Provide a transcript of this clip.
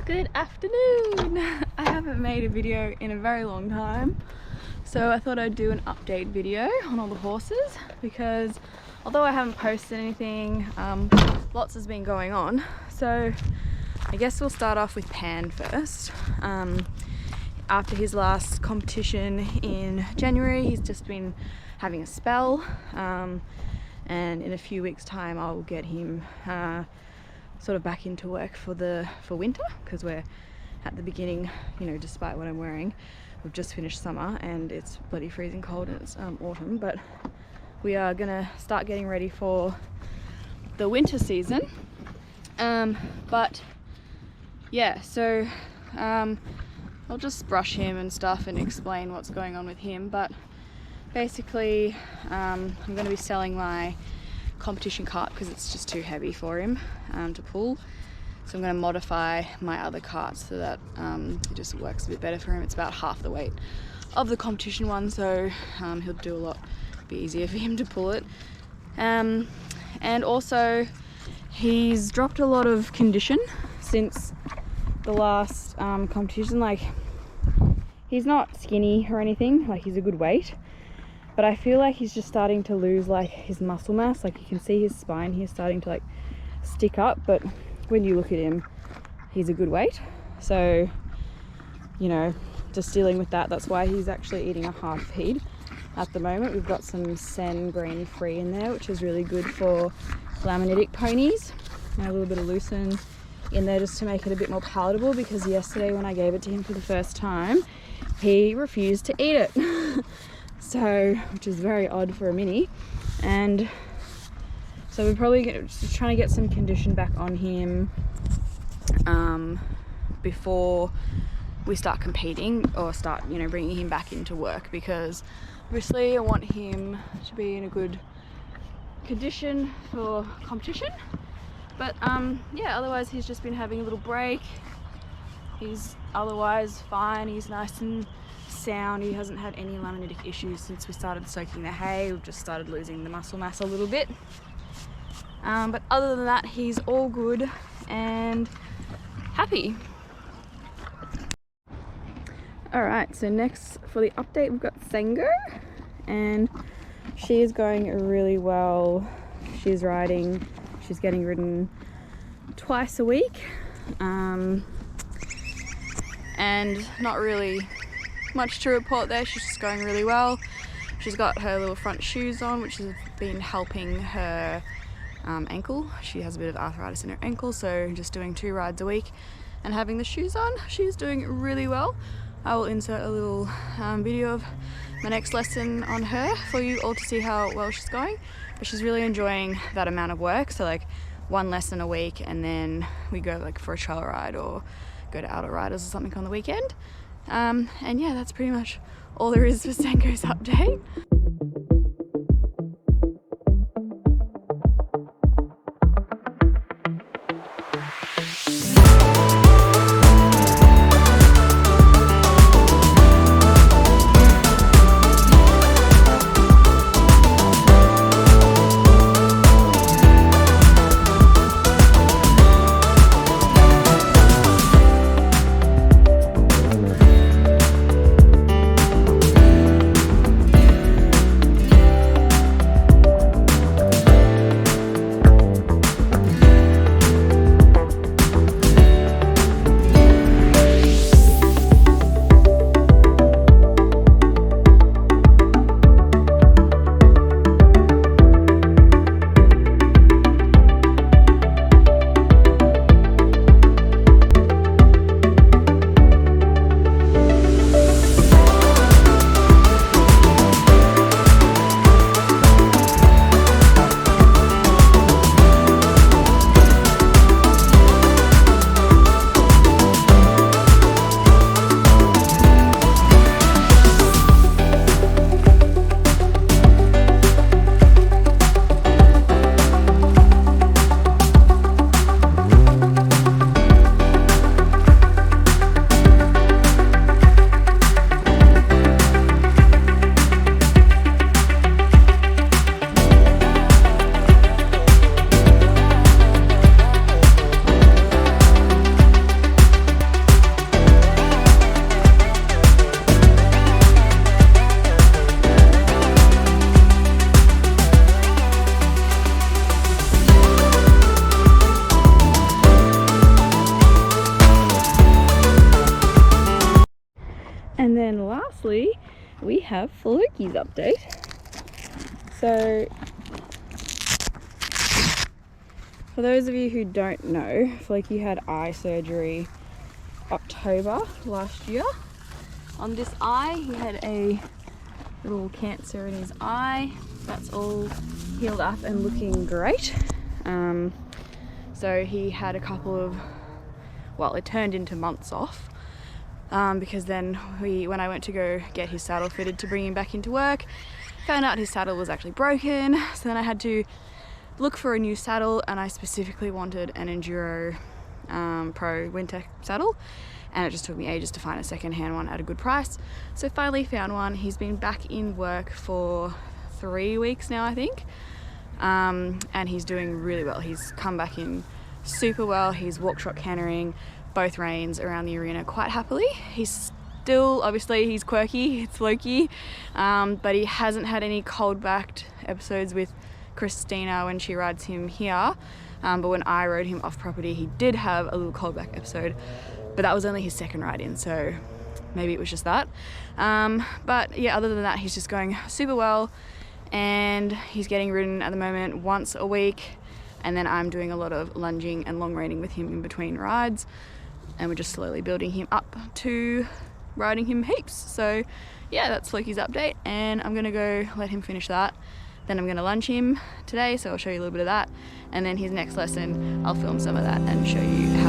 Good afternoon! I haven't made a video in a very long time, so I thought I'd do an update video on all the horses because although I haven't posted anything, lots has been going on. So I guess we'll start off with Pan first. After his last competition in January, he's just been having a spell, and in a few weeks' time I'll get him sort of back into work for winter, because we're at the beginning, you know, despite what I'm wearing. We've just finished summer and it's bloody freezing cold and it's autumn, but we are gonna start getting ready for the winter season. But yeah, so I'll just brush him and stuff and explain what's going on with him. But basically I'm going to be selling my competition cart because it's just too heavy for him to pull. So I'm going to modify my other cart so that it just works a bit better for him. It's about half the weight of the competition one, so he'll do a lot, be easier for him to pull it. And also he's dropped a lot of condition since the last competition. Like, he's not skinny or anything, like he's a good weight, but I feel like he's just starting to lose like his muscle mass. Like, you can see his spine here starting to like stick up, but when you look at him, he's a good weight. So, you know, just dealing with that, that's why he's actually eating a hard feed at the moment. We've got some Sen grain free in there, which is really good for laminitic ponies, and a little bit of lucerne in there just to make it a bit more palatable, because yesterday when I gave it to him for the first time, he refused to eat it. So, which is very odd for a mini. And so we're probably just trying to get some condition back on him before we start competing, or start, you know, bringing him back into work, because obviously I want him to be in a good condition for competition. But yeah, otherwise he's just been having a little break. He's otherwise fine. He's nice and sound. He hasn't had any laminitic issues since we started soaking the hay. We've just started losing the muscle mass a little bit. But other than that, he's all good and happy. Alright, so next for the update we've got Sango, and she is going really well. She's getting ridden twice a week, and not really much to report there. She's just going really well. She's got her little front shoes on, which has been helping her ankle. She has a bit of arthritis in her ankle, so just doing 2 rides a week and having the shoes on, she's doing really well. I will insert a little video of my next lesson on her for you all to see how well she's going. But she's really enjoying that amount of work, so like 1 lesson a week, and then we go like for a trail ride or go to Outer Riders or something on the weekend. And yeah, that's pretty much all there is for Sango's update. And then lastly, we have Floki's update. So, for those of you who don't know, Floki had eye surgery October last year. On this eye, he had a little cancer in his eye. That's all healed up and looking great. So he had a couple of, well, it turned into months off, because then when I went to go get his saddle fitted to bring him back into work, found out his saddle was actually broken. So then I had to look for a new saddle, and I specifically wanted an Enduro Pro Winter saddle, and it just took me ages to find a second-hand one at a good price. So finally found one. He's been back in work for 3 weeks now, I think, and he's doing really well. He's come back in super well. He's walk trot cantering both reins around the arena quite happily. He's still, obviously he's quirky, it's Floki, but he hasn't had any cold-backed episodes with Christina when she rides him here. But when I rode him off property, he did have a little cold-back episode, but that was only his second ride in, so maybe it was just that. But yeah, other than that, he's just going super well, and he's getting ridden at the moment once a week, and then I'm doing a lot of lunging and long reining with him in between rides, and we're just slowly building him up to riding him heaps. So yeah, that's Floki's update, and I'm gonna go let him finish that. Then I'm gonna lunge him today, so I'll show you a little bit of that, and then his next lesson, I'll film some of that and show you how